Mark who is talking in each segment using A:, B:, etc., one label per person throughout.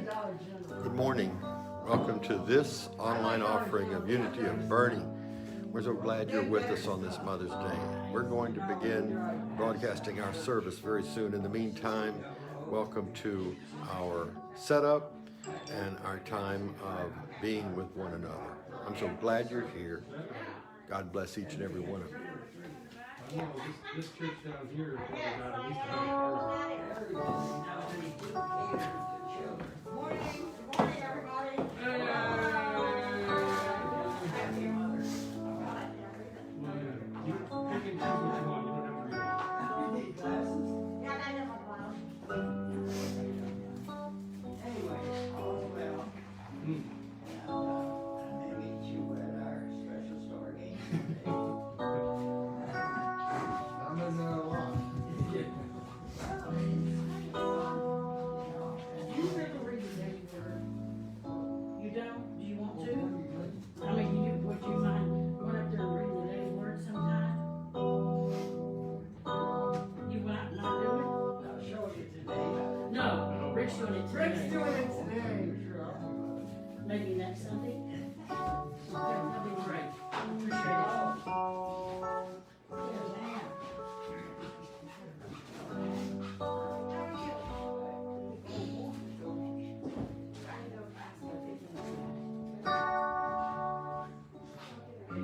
A: Good morning. Welcome to this online offering of Unity of Boerne. We're so glad you're with us on this Mother's Day. We're going to begin broadcasting our service very soon. In the meantime, welcome to our setup and our time of being with one another. I'm so glad you're here. God bless each and every one of you.
B: This church down here has got at least 100
C: Morning, everybody.
B: You pick and choose what you want. You don't have to read it.
C: Yeah, I know my Anyway, all's well. Meet you at our special store game today. I'm in there a lot.
D: You never read the daily word. You don't? Do you want to? I mean, would you mind going up there and reading the daily word sometime? You not doing it?
C: I'll show you today.
D: No, Rick's doing it today.
C: Rick's doing it today.
D: Maybe next Sunday? That'd be great. I appreciate it.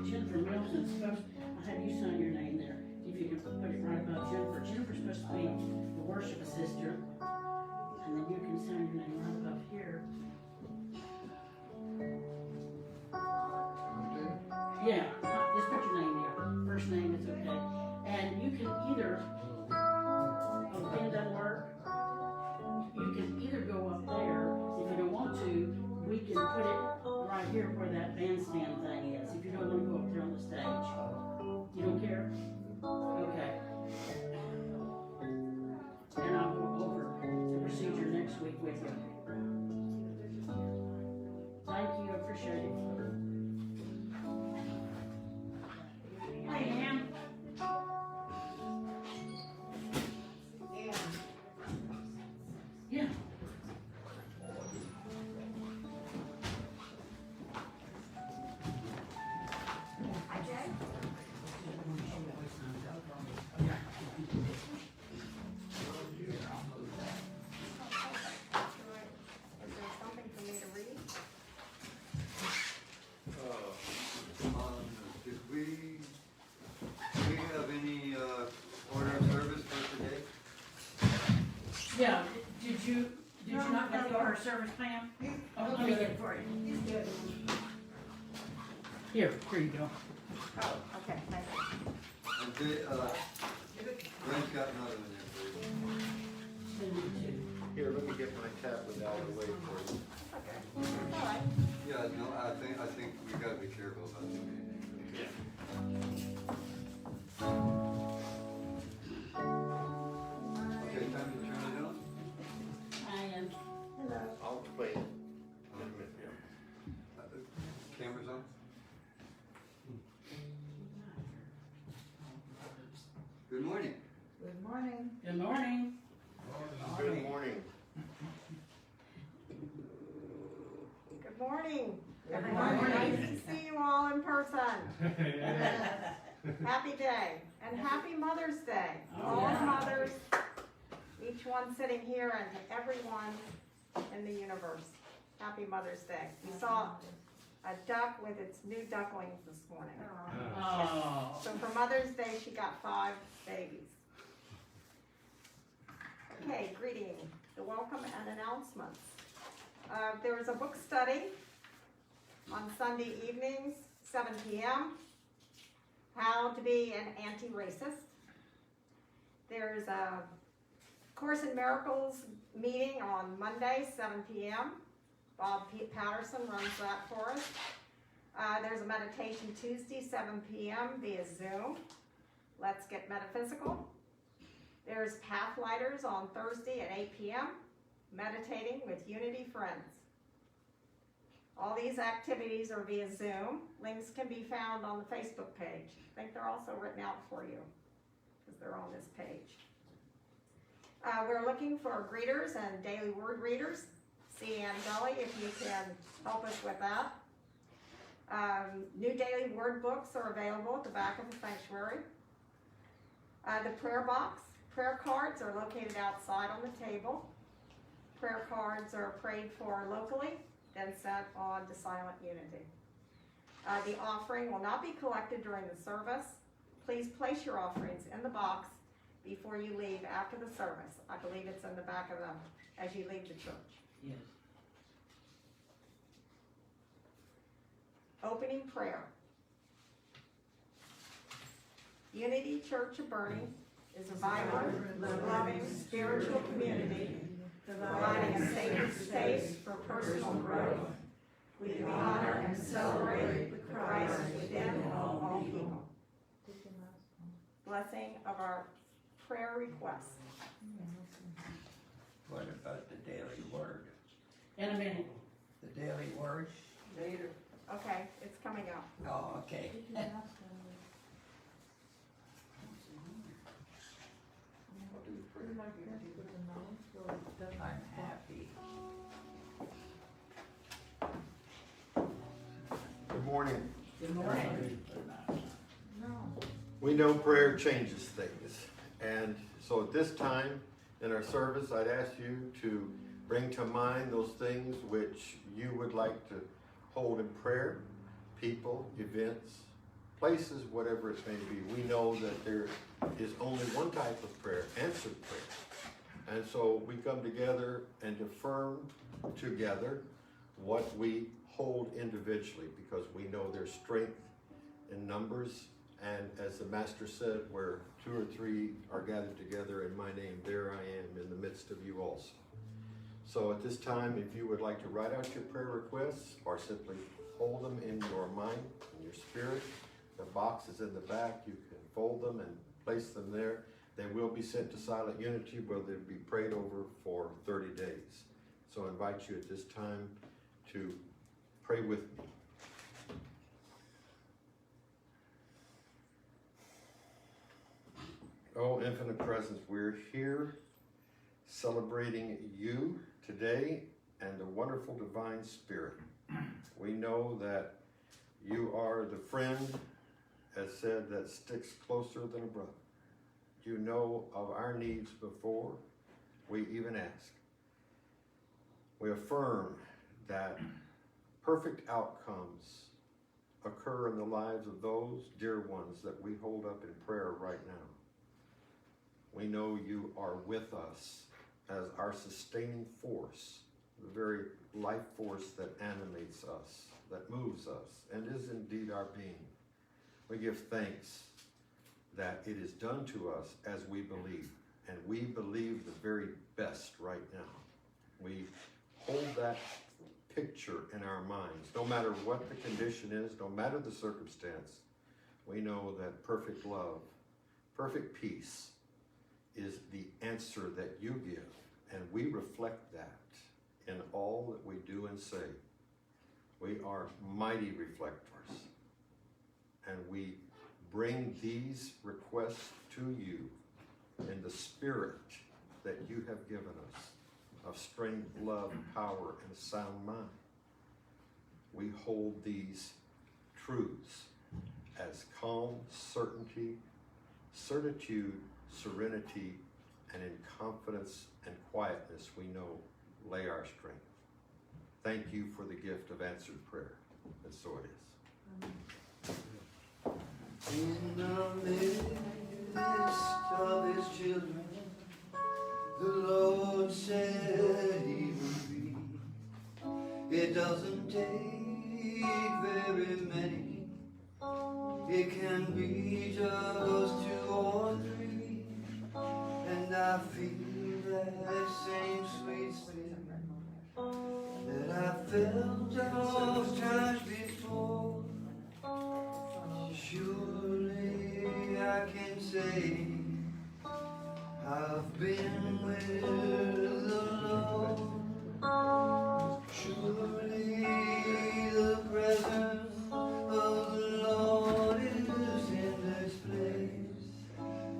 D: Jennifer Mills is supposed, I have you sign your name there, if you can put it right above Jennifer. Jennifer's supposed to be the worship assistant, and then you can sign your name right above here. Yeah, just put your name there, first name is okay. And you can either, oh, the pen doesn't work, you can either go up there, if you don't want to, we can put it right here where that bandstand thing is, if you don't want to go up there on the stage. You don't care? Okay. And I'll go over the procedure next week with you. Thank you, I appreciate it. Hey, ma'am. Yeah.
E: Did we have any order of service for today?
D: Yeah, did you not get the order of service, Pam? Oh, let me get it for you.
C: He's good.
D: Here you go.
C: Oh, okay, thank you.
E: And Brent's got another one there for you.
A: Here, let me get my tablet out of the way for you.
C: Okay, all right.
E: Yeah, no, I think we gotta be careful about the meeting. Okay, time to turn it on?
D: I am.
C: Hello.
A: I'll explain it in a minute.
E: Camera's on? Good morning.
C: Good morning.
D: Good morning.
A: Good morning.
C: Good morning.
D: Good
C: Everyone,
D: morning.
C: nice to see you all in person. Happy day and happy Mother's Day. All the mothers, each one sitting here and everyone in the universe. Happy Mother's Day. We saw a duck with its new ducklings this morning.
D: Oh.
C: So for Mother's Day, she got 5 babies. Okay, greeting, the welcome and announcements. There was a book study on Sunday evenings, 7 p.m. How to be an anti-racist. There's a Course in Miracles meeting on Monday, 7 p.m. Bob Patterson runs that for us. There's a meditation Tuesday, 7 p.m. via Zoom. Let's get metaphysical. There's Pathlighters on Thursday at 8 p.m. Meditating with Unity Friends. All these activities are via Zoom. Links can be found on the Facebook page. I think they're also written out for you because they're on this page. We're looking for greeters and daily word readers. see Ann Gully if you can help us with that. New daily word books are available at the back of the sanctuary. The prayer box, prayer cards are located outside on the table. Prayer cards are prayed for locally, then sent on to Silent Unity. The offering will not be collected during the service. Please place your offerings in the box before you leave after the service. I believe it's in the back of them as you leave the church.
D: Yes.
C: Opening prayer. Unity Church of Boerne is a vibrant, loving, spiritual community providing a sacred space for personal growth. We honor and celebrate the Christ within all people. Blessing of our prayer requests.
F: What about the daily word?
D: In a minute.
F: The daily word?
C: Later. Okay, it's coming up.
F: Oh, okay. I'm happy.
A: Good morning.
D: Good morning.
A: We know prayer changes things. And so at this time in our service, I'd ask you to bring to mind those things which you would like to hold in prayer, people, events, places, whatever it may be. We know that there is only one type of prayer, answered prayer. And so we come together and affirm together what we hold individually, because we know there's strength in numbers. And as the Master said, where 2 or 3 are gathered together in my name, there I am in the midst of you also. So at this time, if you would like to write out your prayer requests or simply hold them in your mind, in your spirit, the box is in the back. You can fold them and place them there. They will be sent to Silent Unity, where they'll be prayed over for 30 days. So I invite you at this time to pray with me. Oh, infinite presence, we're here celebrating you today and the wonderful divine spirit. We know that you are the friend, as said, that sticks closer than a brother. You know of our needs before we even ask. We affirm that perfect outcomes occur in the lives of those dear ones that we hold up in prayer right now. We know you are with us as our sustaining force, the very life force that animates us, that moves us, and is indeed our being. We give thanks that it is done to us as we believe, and we believe the very best right now. We hold that picture in our minds. No matter what the condition is, no matter the circumstance, we know that perfect love, perfect peace is the answer that you give, and we reflect that in all that we do and say. We are mighty reflectors, and we bring these requests to you in the spirit that you have given us of strength, love, power, and a sound mind. We hold these truths as calm, certainty, certitude, serenity, and in confidence and quietness we know lay our strength. Thank you for the gift of answered prayer. And so it is.
E: In the midst of his children, the Lord said he would be. It doesn't take very many. It can be just 2 or 3. And I feel that same sweet spirit that I felt those times before. Surely I can say I've been with the Lord. Surely the presence of the Lord is in this place.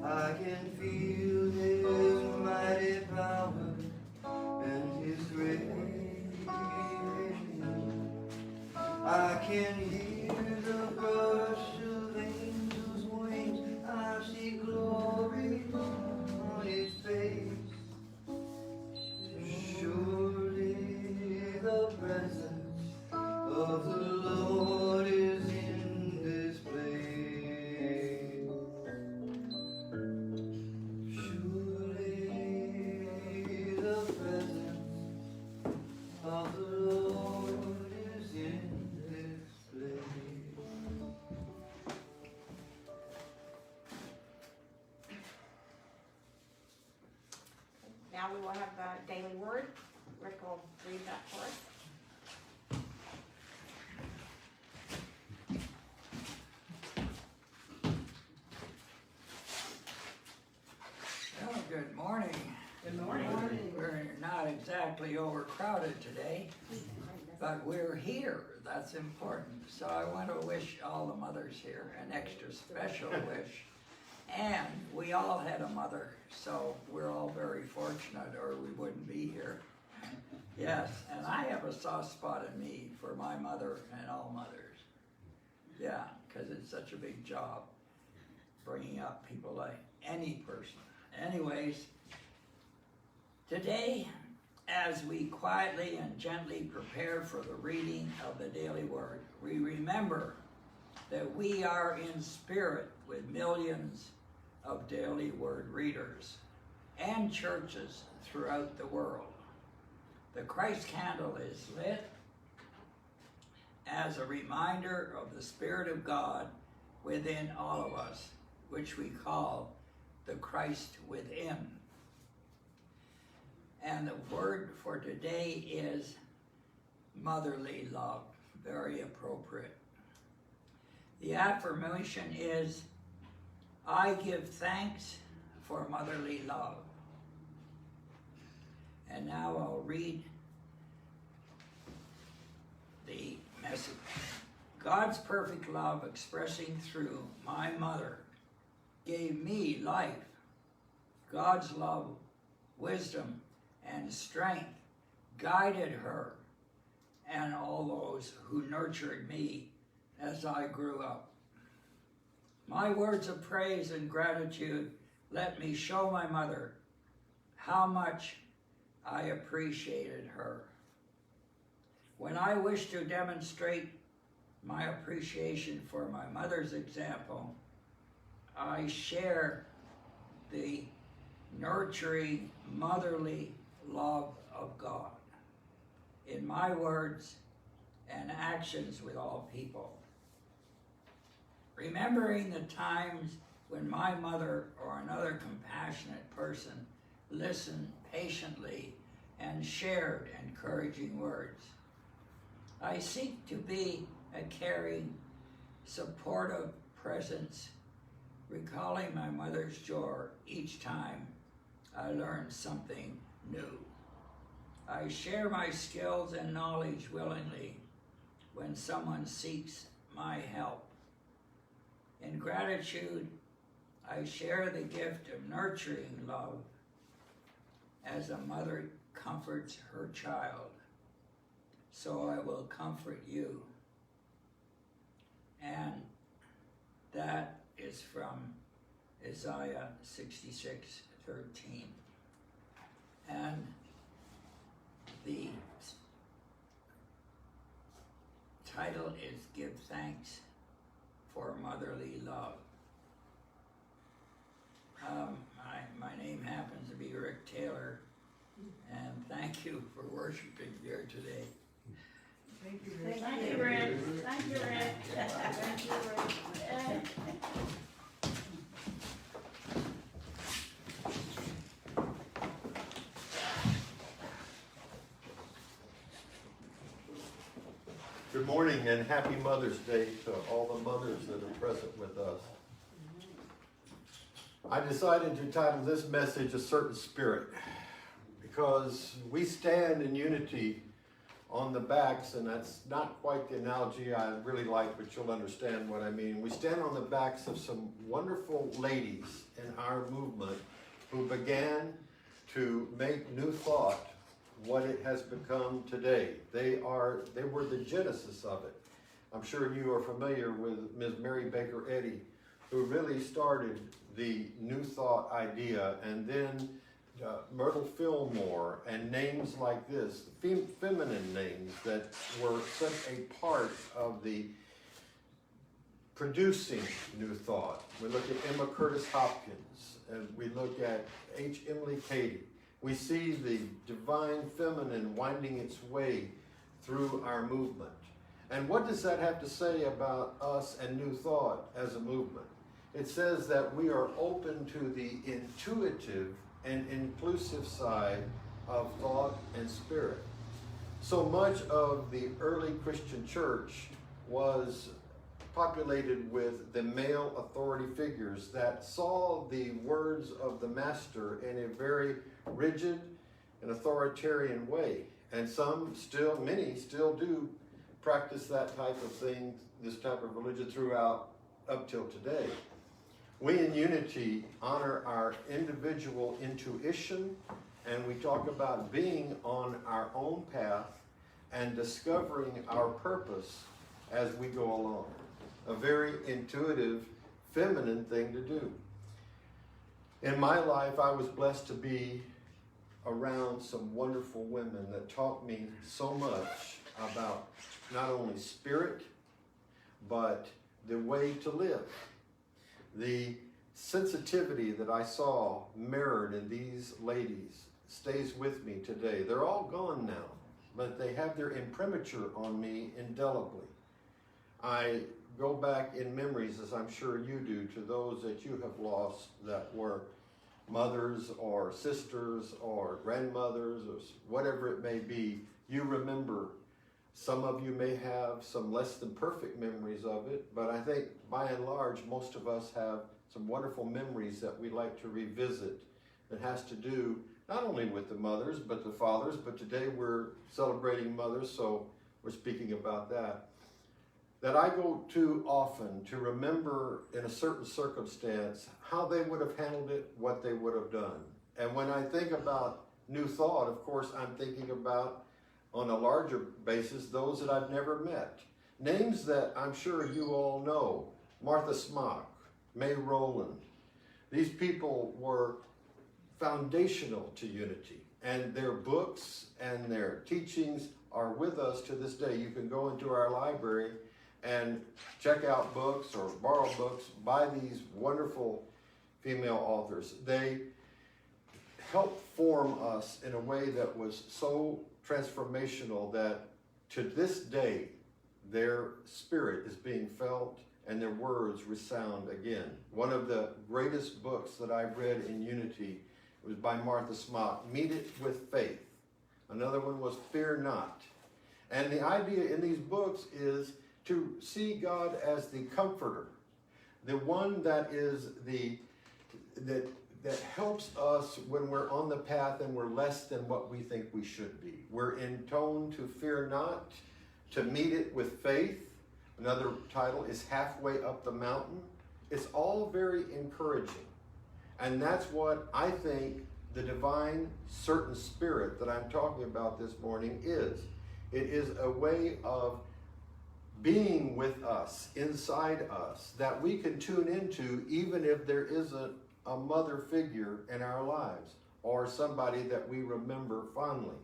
E: I can feel his mighty power and his grace. can hear the brush of angels' wings. I see glory on his face. Surely the presence of the Lord is in this place. Surely the presence of the Lord is in this place.
C: Now we will have the daily word. Rick will read that for us.
F: Well, good morning.
D: Good morning.
F: We're not exactly overcrowded today, but we're here. That's important. So I want to wish all the mothers here an extra special wish. And we all had a mother, so we're all very fortunate or we wouldn't be here. Yes, and I have a soft spot in me for my mother and all mothers. Yeah, because it's such a big job bringing up people like any person. Anyways, today, as we quietly and gently prepare for the reading of the daily word, we remember that we are in spirit with millions of daily word readers and churches throughout the world. The Christ candle is lit as a reminder of the Spirit of God within all of us, which we call the Christ within. And the word for today is motherly love, very appropriate. The affirmation is, I give thanks for motherly love. And now I'll read the message. God's perfect love expressing through my mother gave me life. God's love, wisdom, and strength guided her and all those who nurtured me as I grew up. My words of praise and gratitude let me show my mother how much I appreciated her. When I wish to demonstrate my appreciation for my mother's example, I share the nurturing, motherly love of God in my words and actions with all people. Remembering the times when my mother or another compassionate person listened patiently and shared encouraging words. I seek to be a caring, supportive presence, recalling my mother's joy each time I learn something new. I share my skills and knowledge willingly when someone seeks my help. In gratitude, I share the gift of nurturing love as a mother comforts her child. So I will comfort you. And that is from Isaiah 66:13. And the title is Give Thanks for Motherly Love. My name happens to be Rick Taylor, and thank you for worshiping here today.
D: Thank you, Rick. Thank you, Rick. Thank you, Rick. Thank you, Rick.
A: Good morning and happy Mother's Day to all the mothers that are present with us. I decided to title this message A Certain Spirit because we stand in unity on the backs, and that's not quite the analogy I really like, but you'll understand what I mean. We stand on the backs of some wonderful ladies in our movement who began to make new thought what it has become today. They were the genesis of it. I'm sure you are familiar with Ms. Mary Baker Eddy, who really started the New Thought idea, and then Myrtle Fillmore, and names like this, feminine names that were such a part of the producing New Thought. We look at Emma Curtis Hopkins, and we look at H. Emily Cady. We see the divine feminine winding its way through our movement. And what does that have to say about us and New Thought as a movement? It says that we are open to the intuitive and inclusive side of thought and spirit. So much of the early Christian church was populated with the male authority figures that saw the words of the master in a very rigid and authoritarian way. And many still do practice that type of thing, this type of religion throughout up till today. We in Unity honor our individual intuition, and we talk about being on our own path and discovering our purpose as we go along. A very intuitive, feminine thing to do. In my life, I was blessed to be around some wonderful women that taught me so much about not only spirit, but the way to live. The sensitivity that I saw mirrored in these ladies stays with me today. They're all gone now, but they have their imprimatur on me indelibly. I go back in memories, as I'm sure you do, to those that you have lost that were mothers or sisters or grandmothers or whatever it may be. You remember. Some of you may have some less than perfect memories of it, but I think by and large, most of us have some wonderful memories that we like to revisit. That has to do not only with the mothers, but the fathers, but today we're celebrating mothers, so we're speaking about that. That I go to often to remember in a certain circumstance how they would have handled it, what they would have done. And when I think about New Thought, of course, I'm thinking about, on a larger basis, those that I've never met. Names that I'm sure you all know. Martha Smock, May Rowland. These people were foundational to Unity, and their books and their teachings are with us to this day. You can go into our library and check out books or borrow books by these wonderful female authors. They helped form us in a way that was so transformational that to this day their spirit is being felt and their words resound again. One of the greatest books that I've read in Unity was by Martha Smock, Meet It with Faith. Another one was Fear Not. And the idea in these books is to see God as the comforter, the one that is that helps us when we're on the path and we're less than what we think we should be. We're in tone to fear not, to meet it with faith. Another title is Halfway Up the Mountain. It's all very encouraging. And that's what I think the divine certain spirit that I'm talking about this morning is. It is a way of being with us, inside us, that we can tune into even if there isn't a mother figure in our lives or somebody that we remember fondly.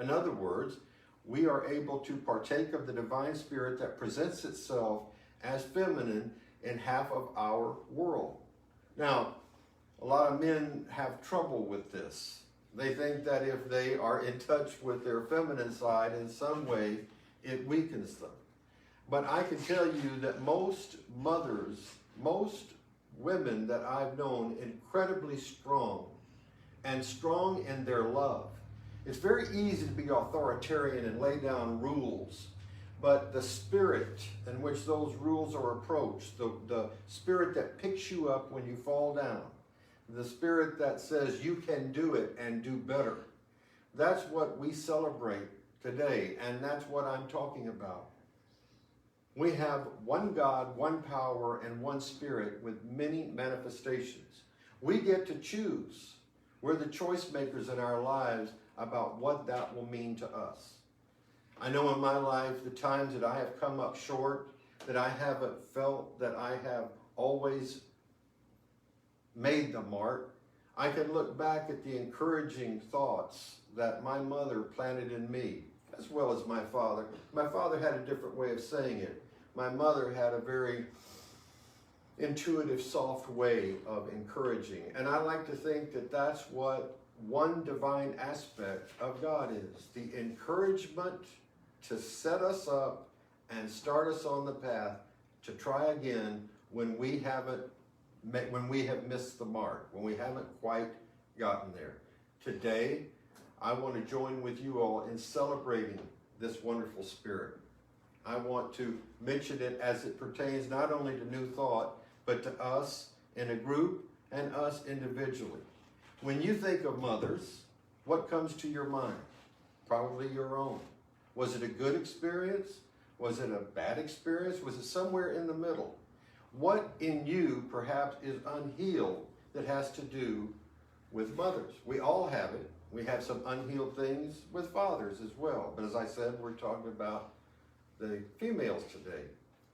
A: In other words, we are able to partake of the divine spirit that presents itself as feminine in half of our world. Now, a lot of men have trouble with this. They think that if they are in touch with their feminine side in some way, it weakens them. But I can tell you that most mothers, most women that I've known, incredibly strong and strong in their love. It's very easy to be authoritarian and lay down rules, but the spirit in which those rules are approached, the spirit that picks you up when you fall down, the spirit that says you can do it and do better, that's what we celebrate today, and that's what I'm talking about. We have one God, one power, and one spirit with many manifestations. We get to choose. We're the choice makers in our lives about what that will mean to us. I know in my life, the times that I have come up short that I haven't felt that I have always made the mark. I can look back at the encouraging thoughts that my mother planted in me, as well as my father. My father had a different way of saying it. My mother had a very intuitive, soft way of encouraging. And I like to think that that's what one divine aspect of God is. The encouragement to set us up and start us on the path to try again when we have missed the mark, when we haven't quite gotten there. Today, I want to join with you all in celebrating this wonderful spirit. I want to mention it as it pertains not only to New Thought, but to us in a group and us individually. When you think of mothers, what comes to your mind? Probably your own. Was it a good experience? Was it a bad experience? Was it somewhere in the middle? What in you perhaps is unhealed that has to do with mothers? We all have it. We have some unhealed things with fathers as well. But as I said, we're talking about the females today.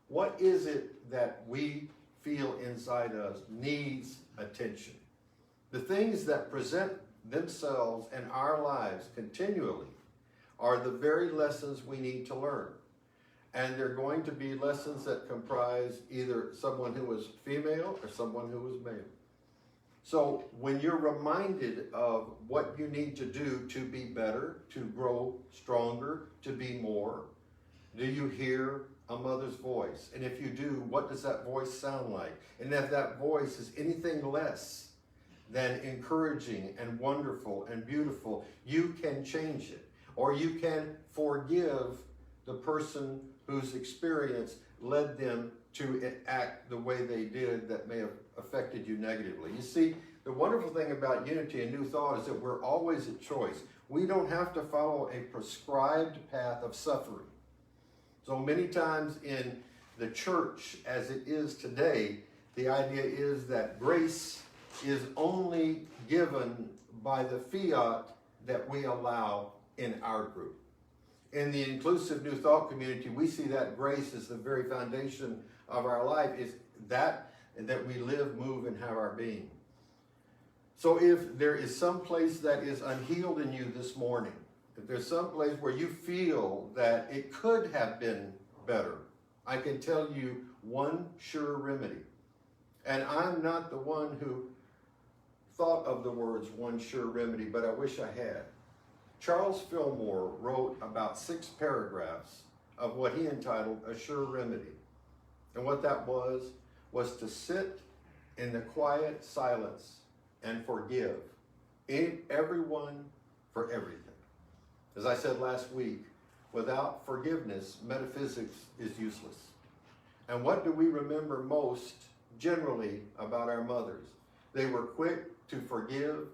A: What is it that we feel inside us needs attention? The things that present themselves in our lives continually are the very lessons we need to learn. And they're going to be lessons that comprise either someone who was female or someone who was male. So when you're reminded of what you need to do to be better, to grow stronger, to be more, do you hear a mother's voice? And if you do, what does that voice sound like? And if that voice is anything less than encouraging and wonderful and beautiful, you can change it. Or you can forgive the person whose experience led them to act the way they did that may have affected you negatively. You see, the wonderful thing about Unity and New Thought is that we're always at choice. We don't have to follow a prescribed path of suffering. So many times in the church as it is today, the idea is that grace is only given by the fiat that we allow in our group. In the inclusive New Thought community, we see that grace is the very foundation of our life, is that we live, move, and have our being. So if there is some place that is unhealed in you this morning, if there's some place where you feel that it could have been better, I can tell you one sure remedy. And I'm not the one who thought of the words one sure remedy, but I wish I had. Charles Fillmore wrote about 6 paragraphs of what he entitled A Sure Remedy. And what that was to sit in the quiet silence and forgive everyone for everything. As I said last week, without forgiveness, metaphysics is useless. And what do we remember most generally about our mothers? They were quick to forgive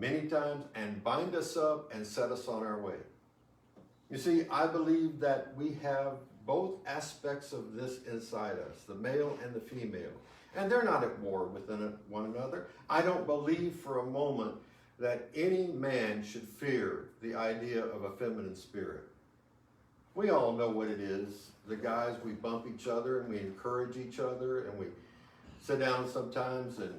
A: many times and bind us up and set us on our way. You see, I believe that we have both aspects of this inside us, the male and the female, and they're not at war with one another. I don't believe for a moment that any man should fear the idea of a feminine spirit. We all know what it is. The guys, we bump each other and we encourage each other and we sit down sometimes and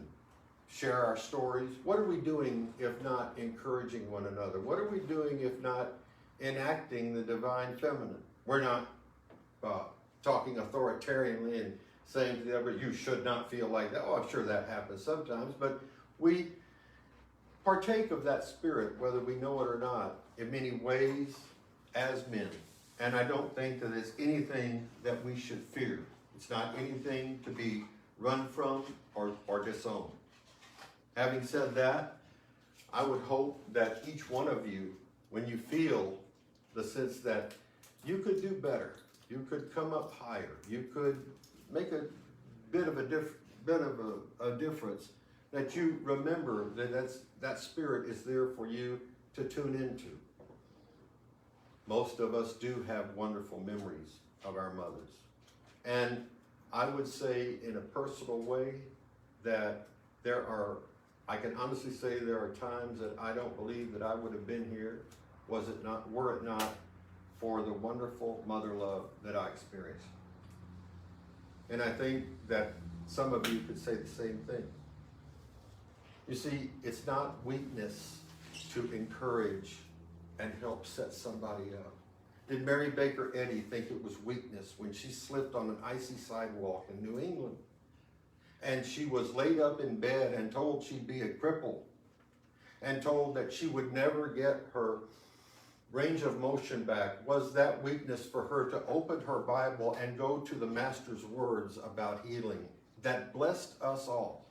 A: share our stories. What are we doing if not encouraging one another? What are we doing if not enacting the divine feminine? We're not talking authoritarianly and saying to the other, you should not feel like that. Oh, I'm sure that happens sometimes, but we partake of that spirit, whether we know it or not, in many ways as men. And I don't think that it's anything that we should fear. It's not anything to be run from or disowned. Having said that, I would hope that each one of you, when you feel the sense that you could do better, you could come up higher, you could make a bit of a difference, that you remember that spirit is there for you to tune into. Most of us do have wonderful memories of our mothers. And I would say in a personal way that I can honestly say there are times that I don't believe that I would have been here were it not for the wonderful mother love that I experienced. And I think that some of you could say the same thing. You see, it's not weakness to encourage and help set somebody up. Did Mary Baker Eddy think it was weakness when she slipped on an icy sidewalk in New England? And she was laid up in bed and told she'd be a cripple, and told that she would never get her range of motion back. Was that weakness for her to open her Bible and go to the Master's words about healing that blessed us all?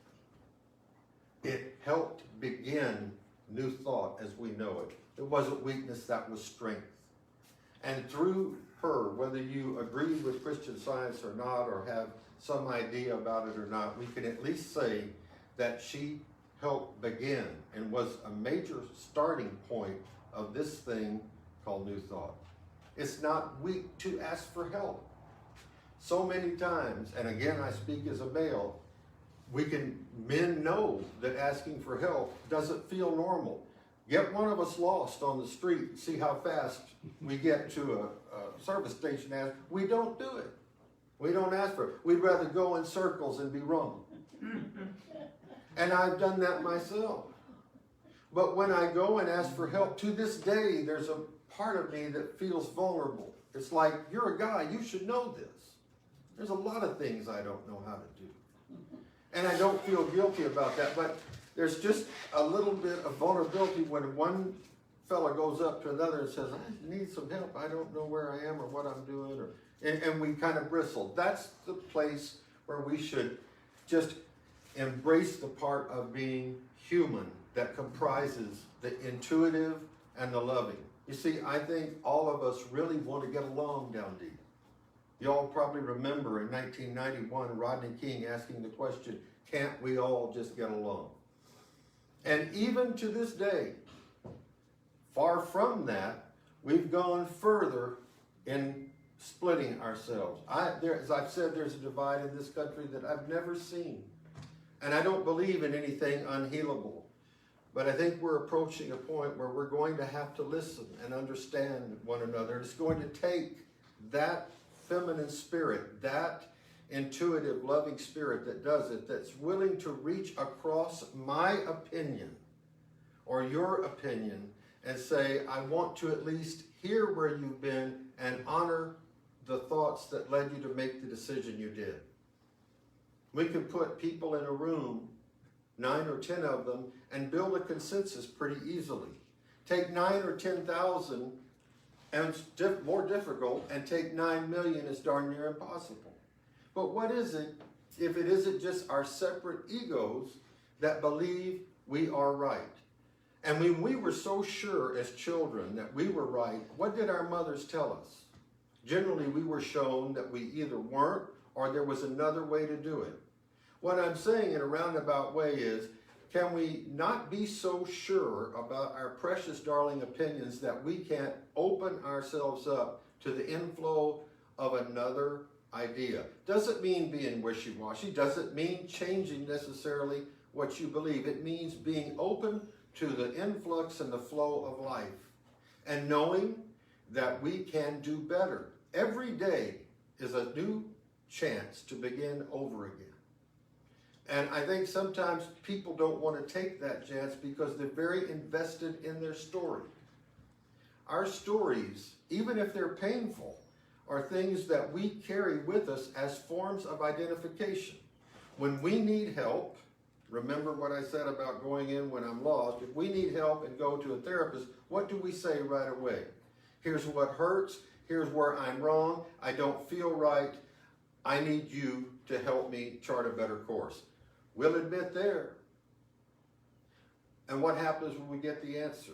A: It helped begin New Thought as we know it. It wasn't weakness, that was strength. And through her, whether you agree with Christian Science or not, or have some idea about it or not, we can at least say that she helped begin and was a major starting point of this thing called New Thought. It's not weak to ask for help. So many times, and again I speak as a male, men know that asking for help doesn't feel normal. Get one of us lost on the street and see how fast we get to a service station. We don't do it. We don't ask for it. We'd rather go in circles and be wrong. And I've done that myself. But when I go and ask for help, to this day, there's a part of me that feels vulnerable. It's like, you're a guy, you should know this. There's a lot of things I don't know how to do. And I don't feel guilty about that, but there's just a little bit of vulnerability when one fella goes up to another and says, I need some help, I don't know where I am or what I'm doing, and we kind of bristle. That's the place where we should just embrace the part of being human that comprises the intuitive and the loving. You see, I think all of us really want to get along down deep. You all probably remember in 1991, Rodney King asking the question, can't we all just get along? And even to this day, far from that, we've gone further in splitting ourselves. As I've said, there's a divide in this country that I've never seen. And I don't believe in anything unhealable. But I think we're approaching a point where we're going to have to listen and understand one another. It's going to take that feminine spirit, that intuitive, loving spirit that does it, that's willing to reach across my opinion or your opinion and say, I want to at least hear where you've been and honor the thoughts that led you to make the decision you did. We can put people in a room, 9 or 10 of them, and build a consensus pretty easily. Take 9 or 10,000 and it's more difficult, and take 9 million is darn near impossible. But what is it if it isn't just our separate egos that believe we are right? And when we were so sure as children that we were right, what did our mothers tell us? Generally, we were shown that we either weren't or there was another way to do it. What I'm saying in a roundabout way is, can we not be so sure about our precious darling opinions that we can't open ourselves up to the inflow of another idea? Doesn't mean being wishy-washy, doesn't mean changing necessarily what you believe. It means being open to the influx and the flow of life and knowing that we can do better. Every day is a new chance to begin over again. And I think sometimes people don't want to take that chance because they're very invested in their story. Our stories, even if they're painful, are things that we carry with us as forms of identification. When we need help, remember what I said about going in when I'm lost, if we need help and go to a therapist, what do we say right away? Here's what hurts, here's where I'm wrong, I don't feel right, I need you to help me chart a better course. We'll admit there. And what happens when we get the answer?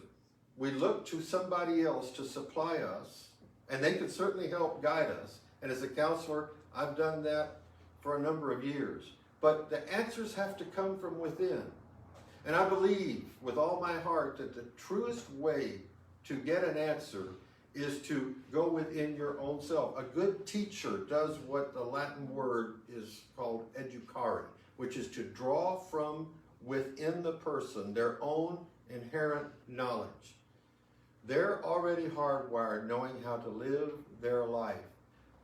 A: We look to somebody else to supply us, and they can certainly help guide us. And as a counselor, I've done that for a number of years. But the answers have to come from within. And I believe with all my heart that the truest way to get an answer is to go within your own self. A good teacher does what the Latin word is called educare, which is to draw from within the person their own inherent knowledge. They're already hardwired knowing how to live their life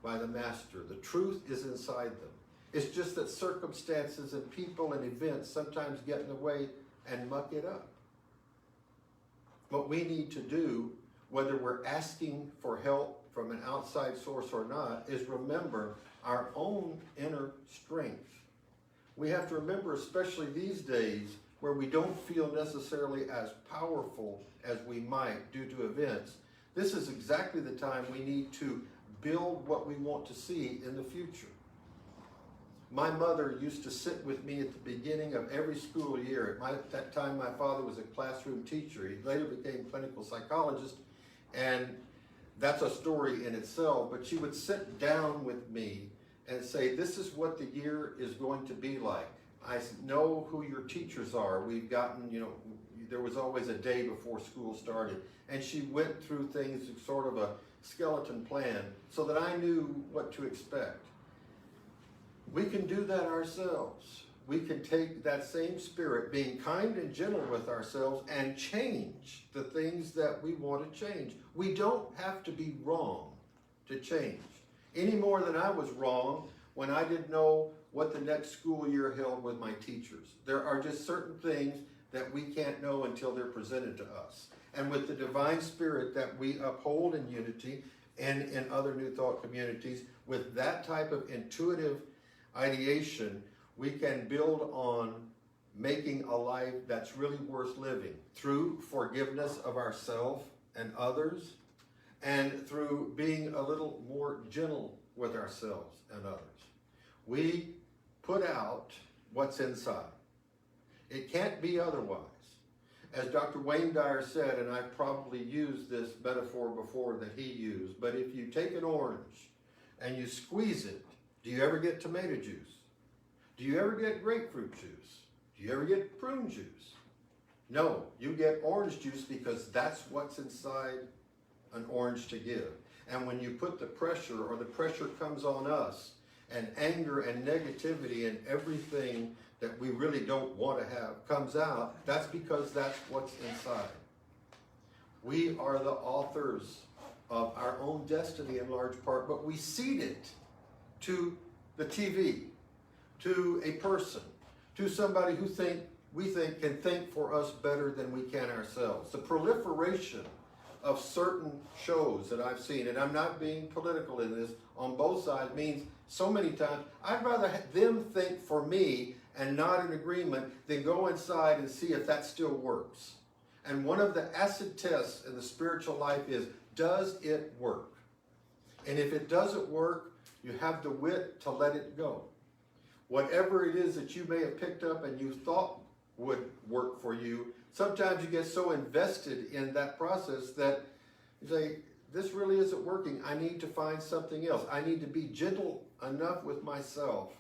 A: by the Master. The truth is inside them. It's just that circumstances and people and events sometimes get in the way and muck it up. What we need to do, whether we're asking for help from an outside source or not, is remember our own inner strength. We have to remember, especially these days, where we don't feel necessarily as powerful as we might due to events. This is exactly the time we need to build what we want to see in the future. My mother used to sit with me at the beginning of every school year. At that time, my father was a classroom teacher. He later became a clinical psychologist, and that's a story in itself. But she would sit down with me and say, this is what the year is going to be like. I know who your teachers are. We've gotten, there was always a day before school started. And she went through things, sort of a skeleton plan, so that I knew what to expect. We can do that ourselves. We can take that same spirit, being kind and gentle with ourselves, and change the things that we want to change. We don't have to be wrong to change, any more than I was wrong when I didn't know what the next school year held with my teachers. There are just certain things that we can't know until they're presented to us. And with the divine spirit that we uphold in Unity and in other New Thought communities, with that type of intuitive ideation, we can build on making a life that's really worth living through forgiveness of ourselves and others, and through being a little more gentle with ourselves and others. We put out what's inside. It can't be otherwise. As Dr. Wayne Dyer said, and I've probably used this metaphor before that he used, but if you take an orange and you squeeze it, do you ever get tomato juice? Do you ever get grapefruit juice? Do you ever get prune juice? No, you get orange juice because that's what's inside an orange to give. And when you put the pressure, or the pressure comes on us, and anger and negativity and everything that we really don't want to have comes out, that's because that's what's inside. We are the authors of our own destiny in large part, but we cede it to the TV, to a person, to somebody who we think can think for us better than we can ourselves. The proliferation of certain shows that I've seen, and I'm not being political in this, on both sides, means so many times I'd rather them think for me and not in agreement than go inside and see if that still works. And one of the acid tests in the spiritual life is, does it work? And if it doesn't work, you have the wit to let it go. Whatever it is that you may have picked up and you thought would work for you, sometimes you get so invested in that process that you say, this really isn't working. I need to find something else. I need to be gentle enough with myself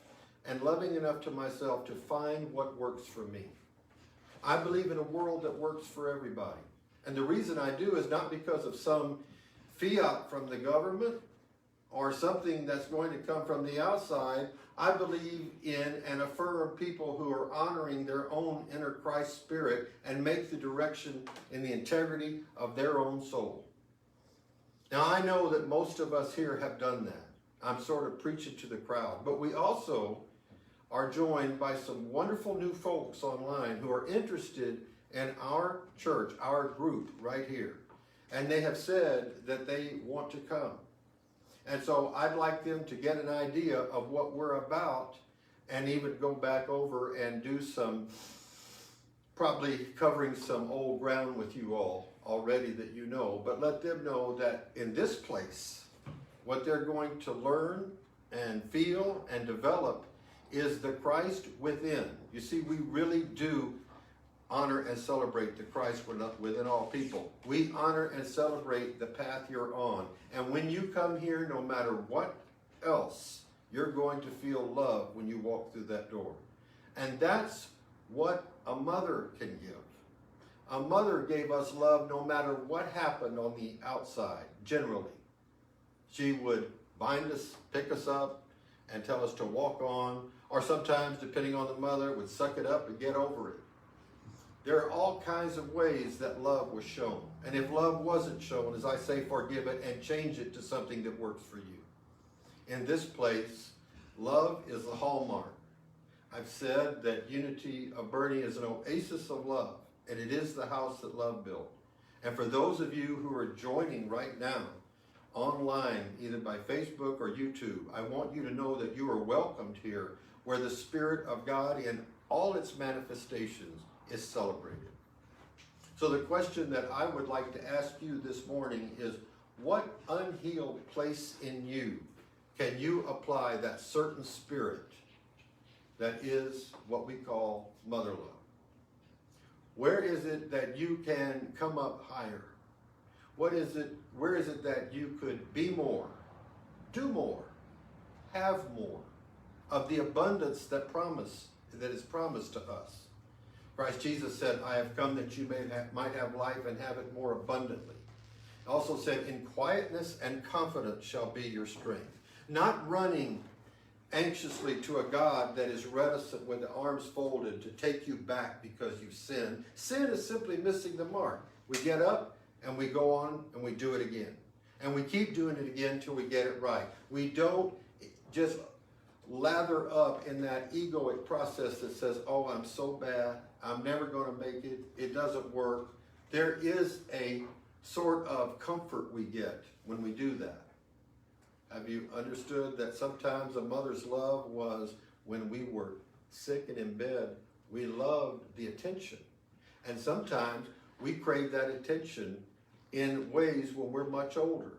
A: and loving enough to myself to find what works for me. I believe in a world that works for everybody. And the reason I do is not because of some fiat from the government or something that's going to come from the outside. I believe in and affirm people who are honoring their own inner Christ spirit and make the direction in the integrity of their own soul. Now, I know that most of us here have done that. I'm sort of preaching to the crowd, but we also are joined by some wonderful new folks online who are interested in our church, our group right here. And they have said that they want to come. And so I'd like them to get an idea of what we're about and even go back over and do some, probably covering some old ground with you all already that you know, but let them know that in this place, what they're going to learn and feel and develop is the Christ within. You see, we really do honor and celebrate the Christ within all people. We honor and celebrate the path you're on. And when you come here, no matter what else, you're going to feel love when you walk through that door. And that's what a mother can give. A mother gave us love no matter what happened on the outside, generally. She would bind us, pick us up, and tell us to walk on, or sometimes, depending on the mother, would suck it up and get over it. There are all kinds of ways that love was shown. And if love wasn't shown, as I say, forgive it and change it to something that works for you. In this place, Love is the hallmark. I've said that Unity of Boerne is an oasis of love, and it is the house that love built. And for those of you who are joining right now, online, either by Facebook or YouTube, I want you to know that you are welcomed here, where the Spirit of God in all its manifestations is celebrated. So the question that I would like to ask you this morning is, what unhealed place in you can you apply that certain spirit that is what we call mother love? Where is it that you can come up higher? Where is it that you could be more, do more, have more of the abundance that is promised to us? Christ Jesus said, I have come that you might have life and have it more abundantly. He also said, in quietness and confidence shall be your strength. Not running anxiously to a God that is reticent with the arms folded to take you back because you've sinned. Sin is simply missing the mark. We get up and we go on and we do it again. And we keep doing it again till we get it right. We don't just lather up in that egoic process that says, oh, I'm so bad, I'm never going to make it, it doesn't work. There is a sort of comfort we get when we do that. Have you understood that sometimes a mother's love was when we were sick and in bed, we loved the attention. And sometimes we crave that attention in ways when we're much older.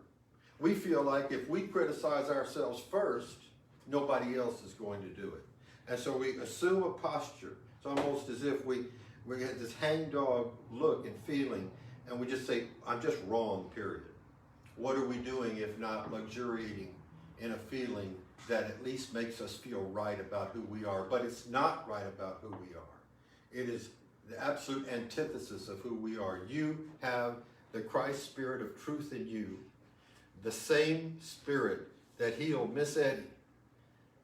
A: We feel like if we criticize ourselves first, nobody else is going to do it. And so we assume a posture. It's almost as if we get this hangdog look and feeling, and we just say, I'm just wrong, period. What are we doing if not luxuriating in a feeling that at least makes us feel right about who we are? But it's not right about who we are. It is the absolute antithesis of who we are. You have the Christ Spirit of truth in you, the same Spirit that healed Miss Eddie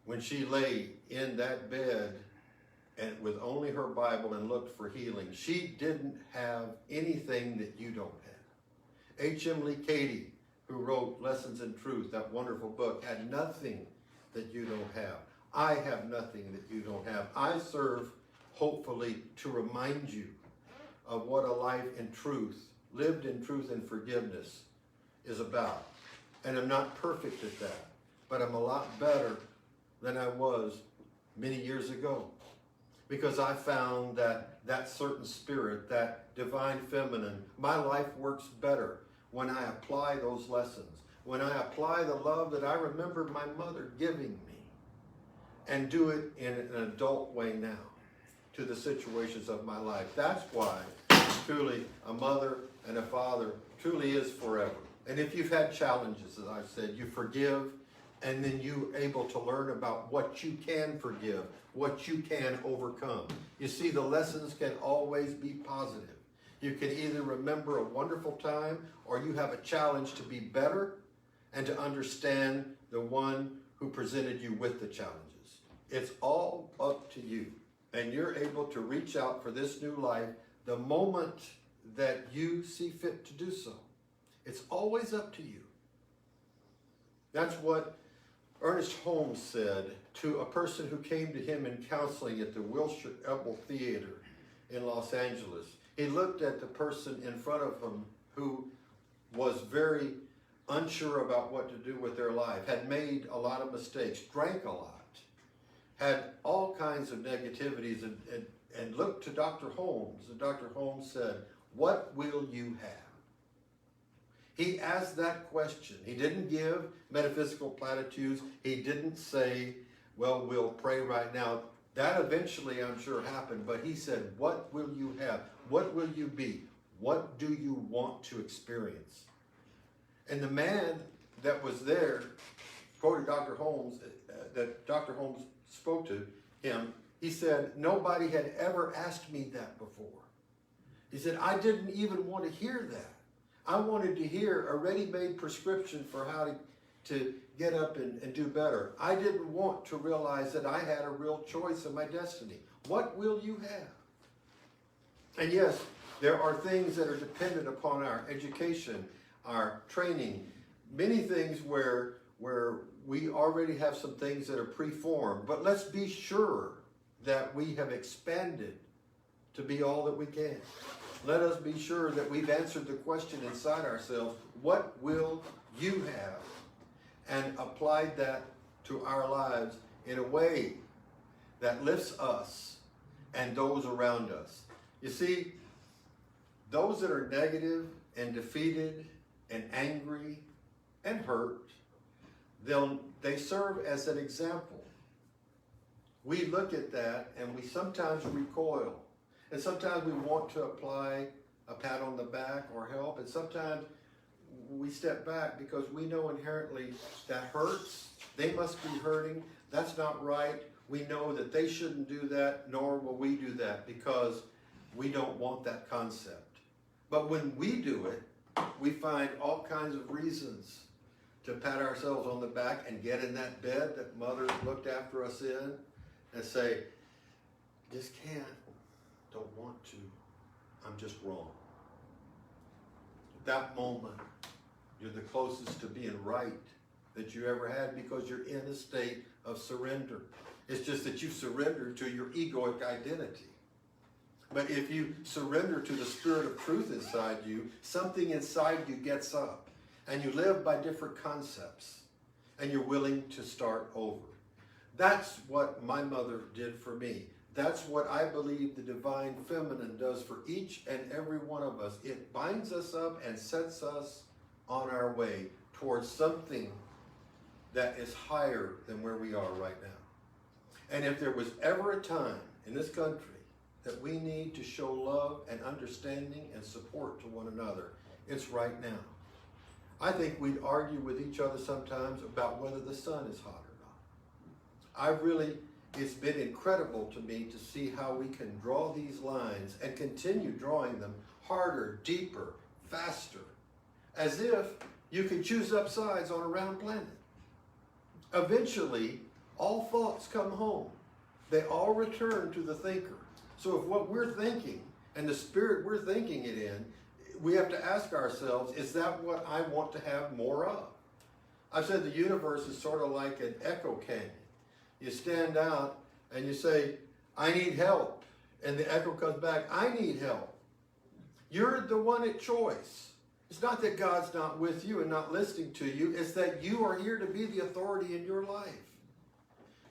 A: when she lay in that bed and with only her Bible and looked for healing. She didn't have anything that you don't have. H.M. Lee Cady, who wrote Lessons in Truth, that wonderful book, had nothing that you don't have. I have nothing that you don't have. I serve, hopefully, to remind you of what a life in truth, lived in truth and forgiveness, is about. And I'm not perfect at that, but I'm a lot better than I was many years ago, because I found that certain spirit, that divine feminine, my life works better when I apply those lessons, when I apply the love that I remember my mother giving me, and do it in an adult way now to the situations of my life. That's why truly a mother and a father truly is forever. And if you've had challenges, as I've said, you forgive, and then you're able to learn about what you can forgive, what you can overcome. You see, the lessons can always be positive. You can either remember a wonderful time, or you have a challenge to be better and to understand the one who presented you with the challenges. It's all up to you. And you're able to reach out for this new life the moment that you see fit to do so. It's always up to you. That's what Ernest Holmes said to a person who came to him in counseling at the Wilshire Ebel Theater in Los Angeles. He looked at the person in front of him who was very unsure about what to do with their life, had made a lot of mistakes, drank a lot, had all kinds of negativities, and looked to Dr. Holmes. And Dr. Holmes said, what will you have? He asked that question. He didn't give metaphysical platitudes. He didn't say, well, we'll pray right now. That eventually, I'm sure, happened. But he said, what will you have? What will you be? What do you want to experience? And the man that was there, quoted Dr. Holmes, that Dr. Holmes spoke to him, he said, nobody had ever asked me that before. He said, I didn't even want to hear that. I wanted to hear a ready-made prescription for how to get up and do better. I didn't want to realize that I had a real choice in my destiny. What will you have? And yes, there are things that are dependent upon our education, our training, many things where we already have some things that are preformed, but let's be sure that we have expanded to be all that we can. Let us be sure that we've answered the question inside ourselves, what will you have? And applied that to our lives in a way that lifts us and those around us. You see, those that are negative and defeated and angry and hurt, they serve as an example. We look at that and we sometimes recoil. And sometimes we want to apply a pat on the back or help. And sometimes we step back because we know inherently that hurts. They must be hurting. That's not right. We know that they shouldn't do that, nor will we do that because we don't want that concept. But when we do it, we find all kinds of reasons to pat ourselves on the back and get in that bed that mother looked after us in and say, just can't, don't want to, I'm just wrong. At that moment, you're the closest to being right that you ever had because you're in a state of surrender. It's just that you surrender to your egoic identity. But if you surrender to the spirit of truth inside you, something inside you gets up and you live by different concepts and you're willing to start over. That's what my mother did for me. That's what I believe the divine feminine does for each and every one of us. It binds us up and sets us on our way towards something that is higher than where we are right now. And if there was ever a time in this country that we need to show love and understanding and support to one another, it's right now. I think we'd argue with each other sometimes about whether the sun is hot or not. It's been incredible to me to see how we can draw these lines and continue drawing them harder, deeper, faster, as if you could choose up sides on a round planet. Eventually, all thoughts come home. They all return to the thinker. So if what we're thinking and the spirit we're thinking it in, we have to ask ourselves, is that what I want to have more of? I've said the universe is sort of like an echo canyon. You stand out and you say, I need help. And the echo comes back, I need help. You're the one at choice. It's not that God's not with you and not listening to you. It's that you are here to be the authority in your life.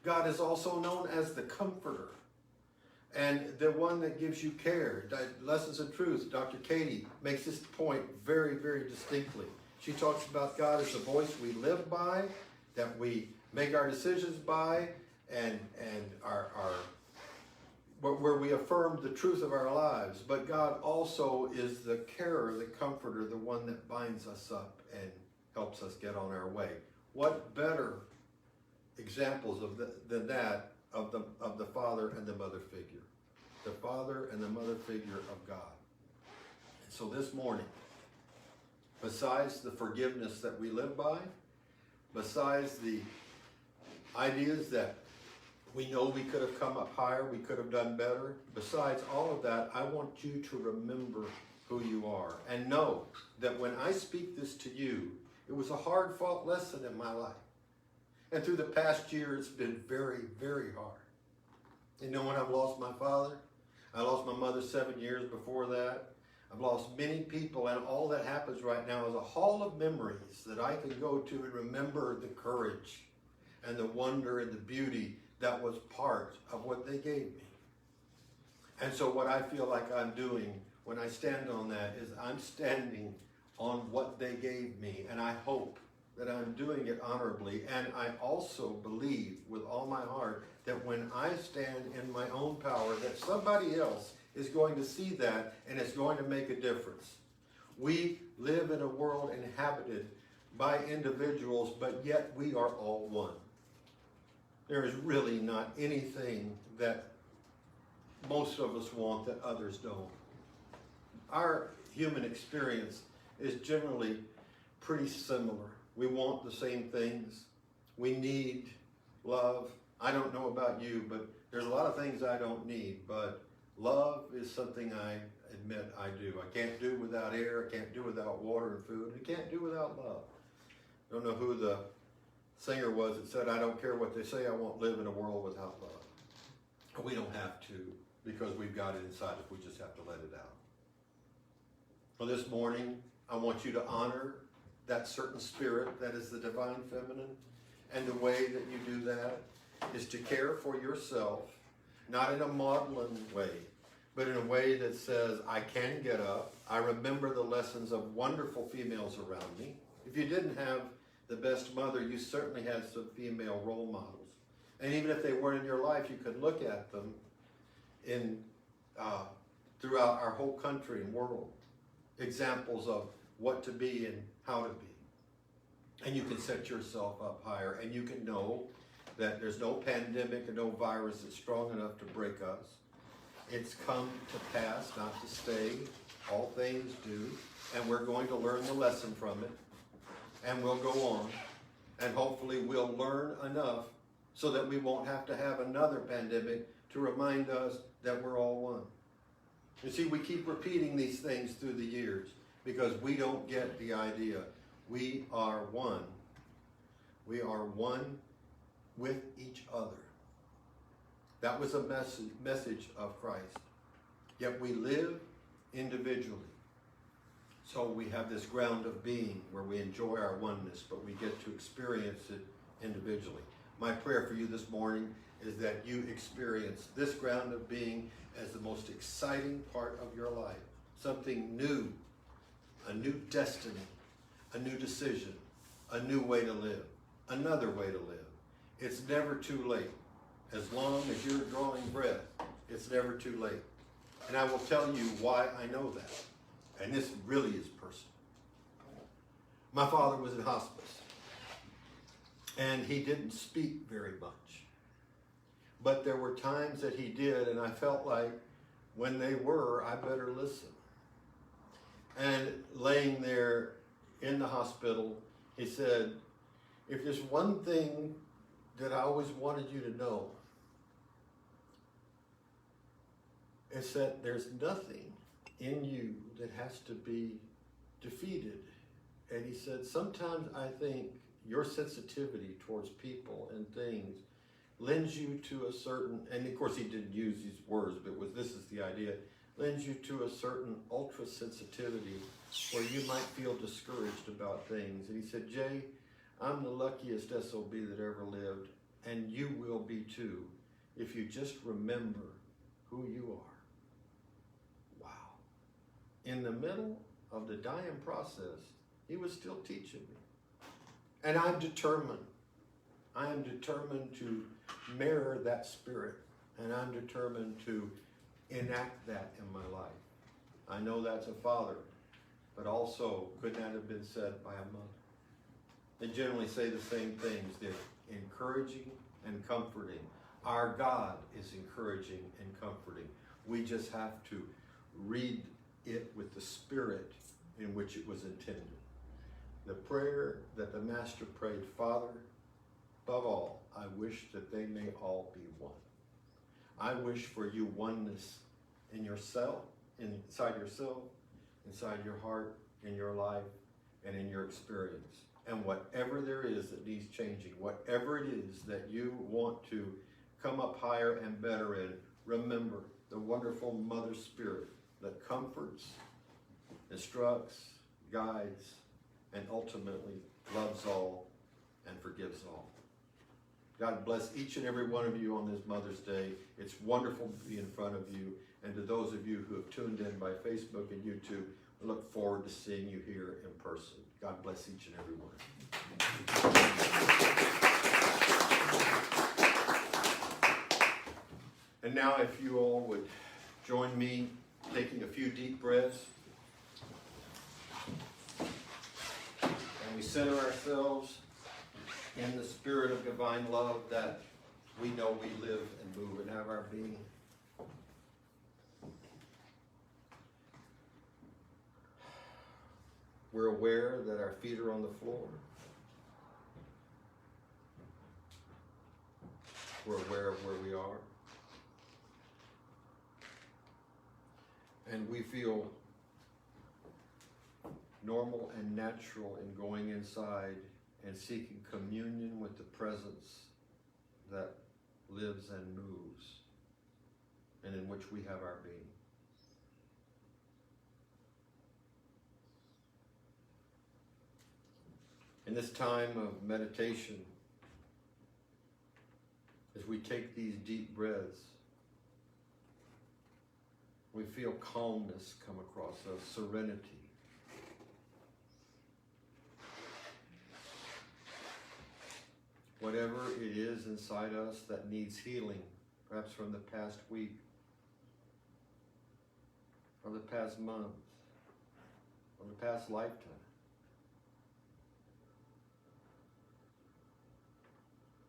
A: God is also known as the comforter and the one that gives you care. Lessons in Truth, Dr. Katie makes this point very, very distinctly. She talks about God as the voice we live by, that we make our decisions by, and where we affirm the truth of our lives. But God also is the carer, the comforter, the one that binds us up and helps us get on our way. What better examples than that of the father and the mother figure? The father and the mother figure of God. And so this morning, besides the forgiveness that we live by, besides the ideas that we know we could have come up higher, we could have done better, besides all of that, I want you to remember who you are and know that when I speak this to you, it was a hard-fought lesson in my life. And through the past year, it's been very, very hard. You know, when I've lost my father, I lost my mother 7 years before that. I've lost many people, and all that happens right now is a hall of memories that I can go to and remember the courage and the wonder and the beauty that was part of what they gave me. And so what I feel like I'm doing when I stand on that is I'm standing on what they gave me, and I hope that I'm doing it honorably. And I also believe with all my heart that when I stand in my own power, that somebody else is going to see that and it's going to make a difference. We live in a world inhabited by individuals, but yet we are all one. There is really not anything that most of us want that others don't. Our human experience is generally pretty similar. We want the same things. We need love. I don't know about you, but there's a lot of things I don't need, but love is something I admit I do. I can't do without air. I can't do without water and food. I can't do without love. I don't know who the singer was that said, I don't care what they say, I won't live in a world without love. We don't have to, because we've got it inside us. We just have to let it out. Well, this morning, I want you to honor that certain spirit that is the divine feminine. And the way that you do that is to care for yourself, not in a maudlin way, but in a way that says, I can get up. I remember the lessons of wonderful females around me. If you didn't have the best mother, you certainly had some female role models. And even if they weren't in your life, you could look at them in throughout our whole country and world. Examples of what to be and how to be. And you can set yourself up higher, and you can know that there's no pandemic and no virus that's strong enough to break us. It's come to pass, not to stay. All things do. And we're going to learn the lesson from it. And we'll go on. And hopefully we'll learn enough so that we won't have to have another pandemic to remind us that we're all one. You see, we keep repeating these things through the years because we don't get the idea. We are one. We are one with each other. That was a message of Christ. Yet we live individually. So we have this ground of being where we enjoy our oneness, but we get to experience it individually. My prayer for you this morning is that you experience this ground of being as the most exciting part of your life. Something new, a new destiny, a new decision, a new way to live, another way to live. It's never too late. As long as you're drawing breath, it's never too late. And I will tell you why I know that. And this really is personal. My father was in hospice. And he didn't speak very much. But there were times that he did, and I felt like when they were, I better listen. And laying there in the hospital, he said, if there's one thing that I always wanted you to know, it's that there's nothing in you that has to be defeated. And he said, sometimes I think your sensitivity towards people and things lends you to a certain, and of course he didn't use these words, but this is the idea, lends you to a certain ultra sensitivity where you might feel discouraged about things. And he said, Jay, I'm the luckiest SOB that ever lived, and you will be too, if you just remember who you are. Wow. In the middle of the dying process, he was still teaching me. And I'm determined. I am determined to mirror that spirit, and I'm determined to enact that in my life. I know that's a father, but also could not have been said by a mother. They generally say the same things. They're encouraging and comforting. Our God is encouraging and comforting. We just have to read it with the spirit in which it was intended. The prayer that the Master prayed, Father, above all, I wish that they may all be one. I wish for you oneness in yourself, inside yourself, inside your heart, in your life, and in your experience. And whatever there is that needs changing, whatever it is that you want to come up higher and better in, remember the wonderful Mother Spirit that comforts, instructs, guides, and ultimately loves all and forgives all. God bless each and every one of you on this Mother's Day. It's wonderful to be in front of you. And to those of you who have tuned in by Facebook and YouTube, I look forward to seeing you here in person. God bless each and every one. And now if you all would join me taking a few deep breaths. And we center ourselves in the spirit of divine love that we know we live and move and have our being. We're aware that our feet are on the floor. We're aware of where we are. And we feel normal and natural in going inside and seeking communion with the presence that lives and moves and in which we have our being. In this time of meditation, as we take these deep breaths, we feel calmness come across us, serenity. Whatever it is inside us that needs healing, perhaps from the past week, from the past month, from the past lifetime.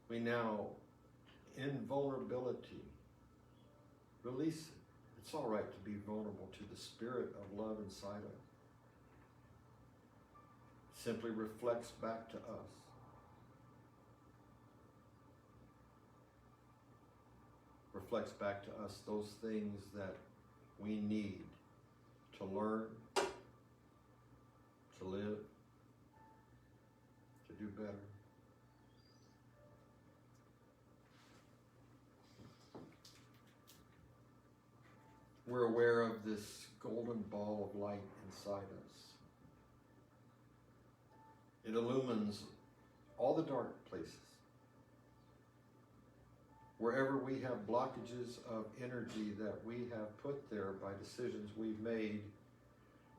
A: We now, in vulnerability, release it. It's all right to be vulnerable to the spirit of love inside us. It simply reflects back to us. Reflects back to us those things that we need to learn, to live, to do better. We're aware of this golden ball of light inside us. It illumines all the dark places. Wherever we have blockages of energy that we have put there by decisions we've made,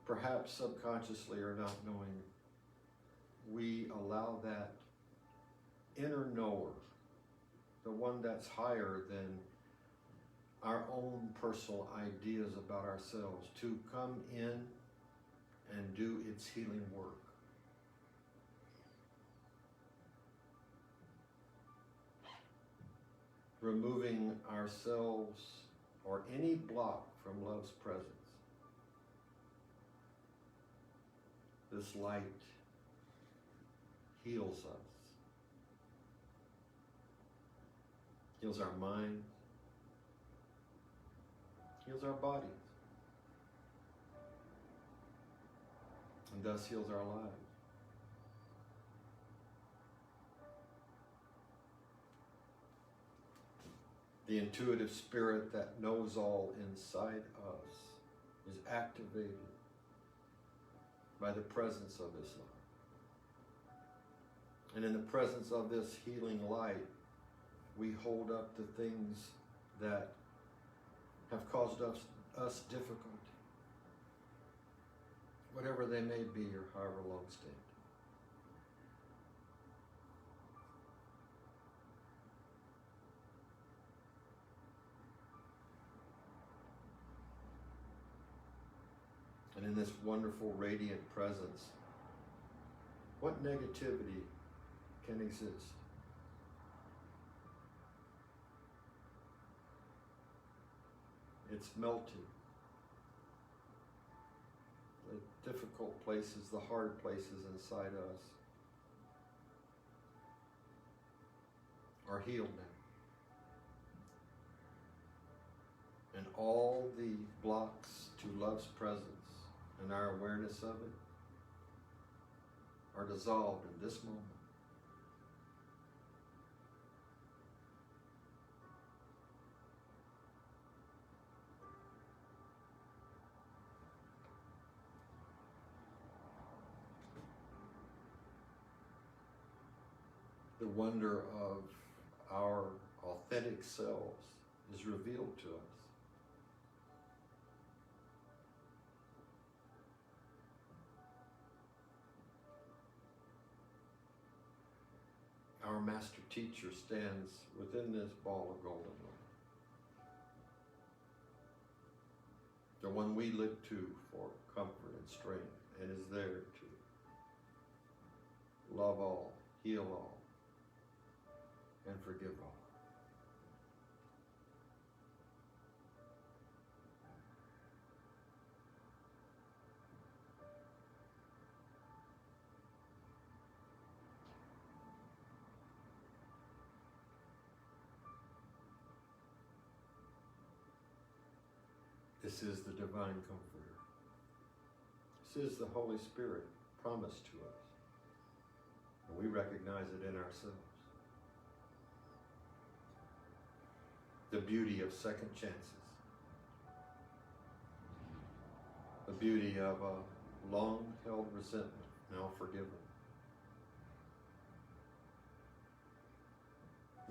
A: perhaps subconsciously or not knowing, we allow that inner knower, the one that's higher than our own personal ideas about ourselves, to come in and do its healing work. Removing ourselves or any block from love's presence. This light heals us, heals our minds, heals our bodies, and thus heals our lives. The intuitive spirit that knows all inside us is activated by the presence of this light. And in the presence of this healing light, we hold up the things that have caused us difficulty, whatever they may be or however long standing. And in this wonderful, radiant presence, what negativity can exist? It's melted. The difficult places, the hard places inside us are healed now. And all the blocks to love's presence and our awareness of it are dissolved in this moment. The wonder of our authentic selves is revealed to us. Our master teacher stands within this ball of golden light. The one we look to for comfort and strength, and is there to love all, heal all, and forgive all. This is the divine comforter. This is the Holy Spirit promised to us. And we recognize it in ourselves. The beauty of second chances. The beauty of a long-held resentment, now forgiven.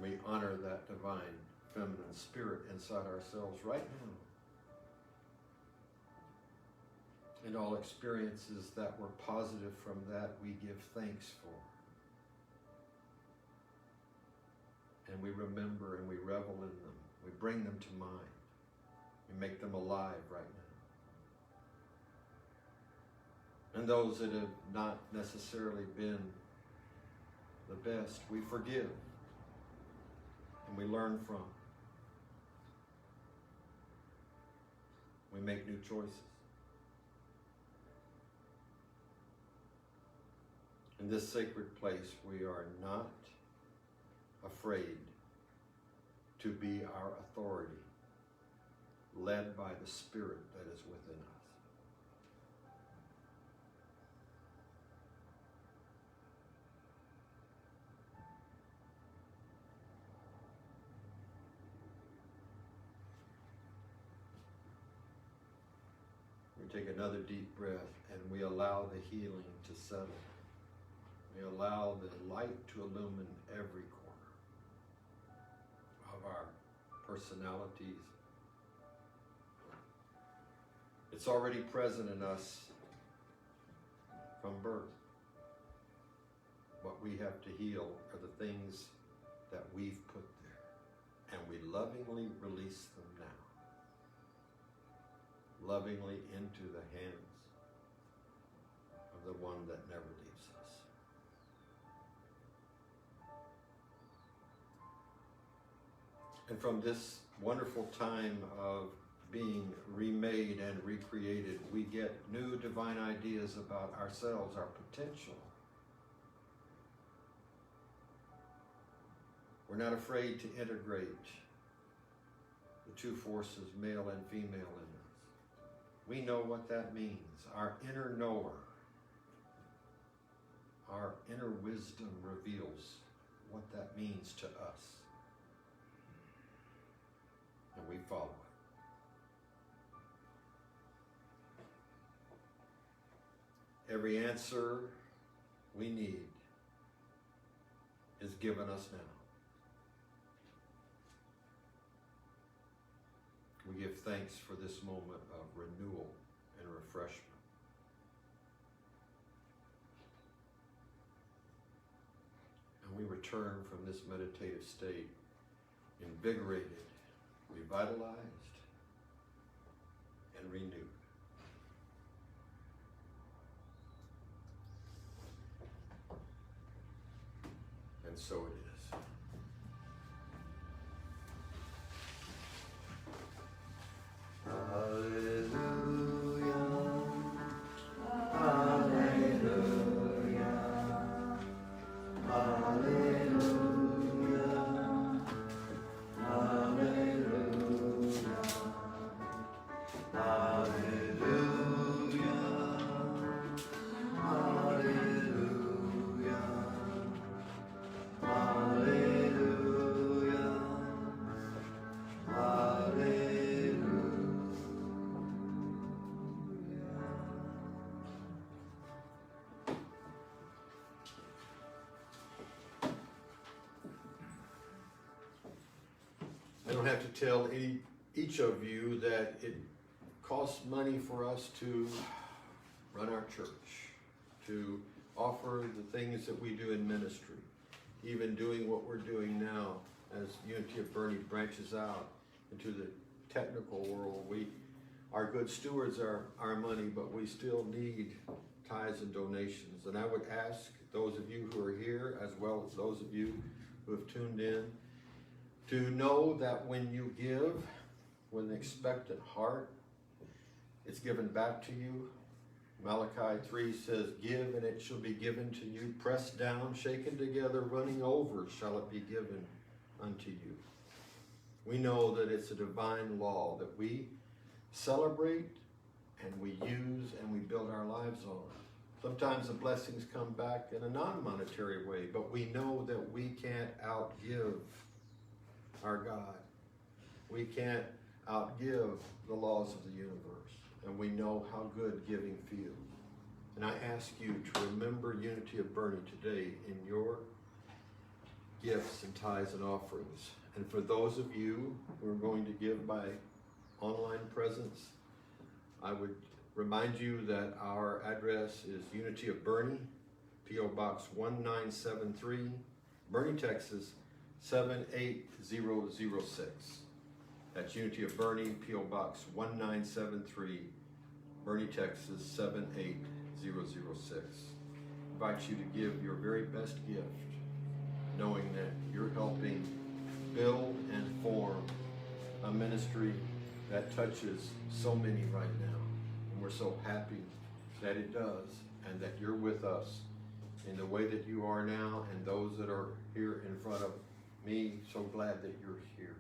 A: We honor that divine feminine spirit inside ourselves right now. And all experiences that were positive from that, we give thanks for. And we remember and we revel in them. We bring them to mind. We make them alive right now. And those that have not necessarily been the best, we forgive. And we learn from. We make new choices. In this sacred place, we are not afraid to be our authority, led by the Spirit that is within us. We take another deep breath and we allow the healing to settle. We allow the light to illumine every corner of our personalities. It's already present in us from birth. What we have to heal are the things that we've put there, and we lovingly release them now, lovingly into the hands of the one that never leaves us. And from this wonderful time of being remade and recreated, we get new divine ideas about ourselves, our potential. We're not afraid to integrate the two forces, male and female, in us. We know what that means. Our inner knower, our inner wisdom reveals what that means to us. And we follow it. Every answer we need is given us now. We give thanks for this moment of renewal and refreshment. And we return from this meditative state invigorated, revitalized, and renewed. And so it is. I don't have to tell each of you that it costs money for us to run our church, to offer the things that we do in ministry, even doing what we're doing now as Unity of Boerne branches out into the technical world. We are good stewards of our money, but we still need tithes and donations. And I would ask those of you who are here, as well as those of you who have tuned in, to know that when you give with an expectant heart, it's given back to you. Malachi 3 says, "Give and it shall be given to you, pressed down, shaken together, running over shall it be given unto you." We know that it's a divine law that we celebrate and we use and we build our lives on. Sometimes the blessings come back in a non-monetary way, but we know that we can't outgive our God. We can't outgive the laws of the universe, and we know how good giving feels. And I ask you to remember Unity of Boerne today in your gifts and tithes and offerings. And for those of you who are going to give by online presence, I would remind you that our address is Unity of Boerne, P.O. Box 1973, Boerne, Texas 78006. That's Unity of Boerne, P.O. Box 1973, Boerne, Texas 78006. I invite you to give your very best gift, knowing that you're helping build and form a ministry that touches so many right now. And we're so happy that it does, and that you're with us in the way that you are now, and those that are here in front of me, so glad that you're here.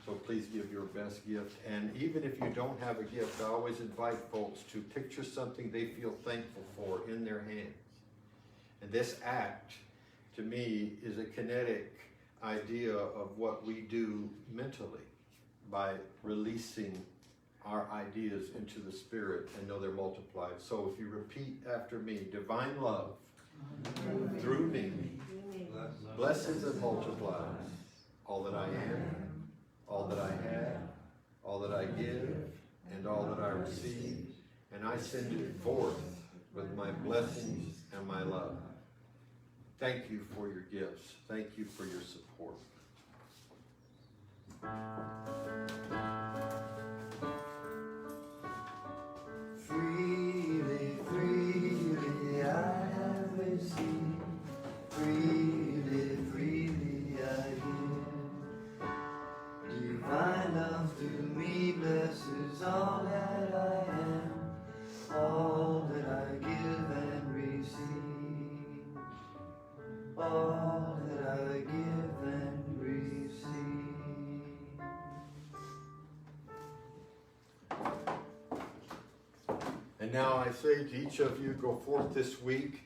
A: So please give your best gift. And even if you don't have a gift, I always invite folks to picture something they feel thankful for in their hands. And this act, to me, is a kinetic idea of what we do mentally by releasing our ideas into the Spirit and know they're multiplied. So if you repeat after me, divine love through me blesses and multiplies all that I am, all that I have, all that I give, and all that I receive, and I send it forth with my blessings and my love. Thank you for your gifts. Thank you for your support.
E: Freely, freely I have received. Freely, freely I give. Divine love through me blesses all that I am, all that I give and receive, all that I give and receive.
A: And now I say to each of you, go forth this week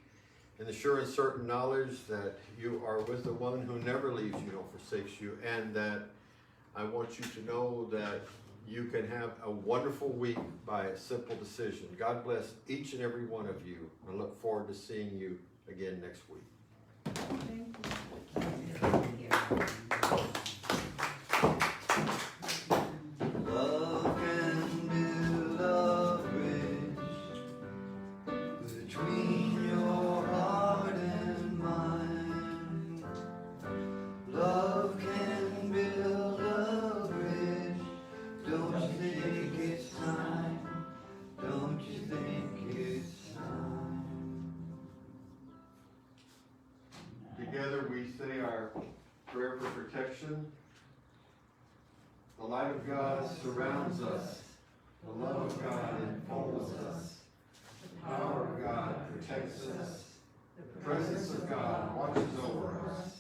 A: in the sure and certain knowledge that you are with the one who never leaves you nor forsakes you, and that I want you to know that you can have a wonderful week by a simple decision. God bless each and every one of you. I look forward to seeing you again next week.
E: Love can build a bridge between your heart and mine. Love can build a bridge. Don't you think it's time? Don't you think it's time?
A: Together we say our prayer for protection. The light of God surrounds us. The love of God enfolds us. The power of God protects us. The presence of God watches over us.